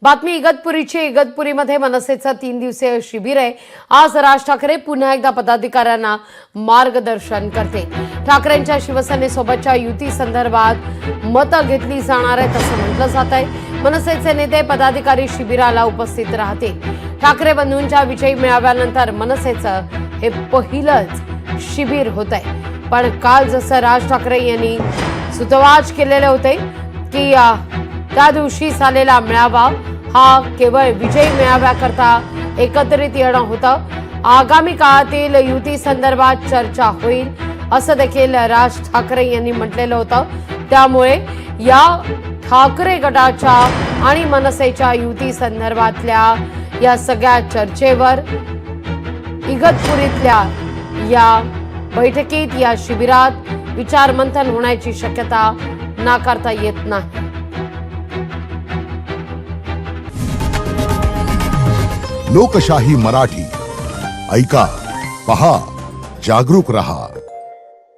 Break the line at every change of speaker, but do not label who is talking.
बातमी इगतपुरीची। इगतपुरीमध्ये मनसेचं 3 दिवसीय शिबिर आहे। आज राज ठाकरे पुन्हा एकदा पदाधिकाऱ्यांना मार्गदर्शन करते। ठाकरेंच्या शिवसेनेसोबतच्या युती संदर्भात मतं घेतली जाणार आहेत असं म्हटलं जात आहे। मनसेचे नेते पदाधिकारी शिबिराला उपस्थित राहतील। ठाकरे बंधूंच्या विजयी मेळाव्यानंतर मनसेचं हे पहिलंच शिबिर होत आहे। पण काल जसं राज ठाकरे यांनी सुतवाच केलेले होते की त्या दिवशी झालेला मेळावा हा केवळ विजयी मेळाव्याकरता एकत्रित येणं होतं। आगामी काळातील युती संदर्भात चर्चा होईल असं देखील राज ठाकरे यांनी म्हटलेलं होतं। त्यामुळे या ठाकरे गटाच्या आणि मनसेच्या युती संदर्भातल्या या सगळ्या चर्चेवर इगतपुरीतल्या या बैठकीत या शिबिरात विचारमंथन होण्याची शक्यता नाकारता येत नाही।
लोकशाही मराठी ऐका, पहा, जागरूक रहा।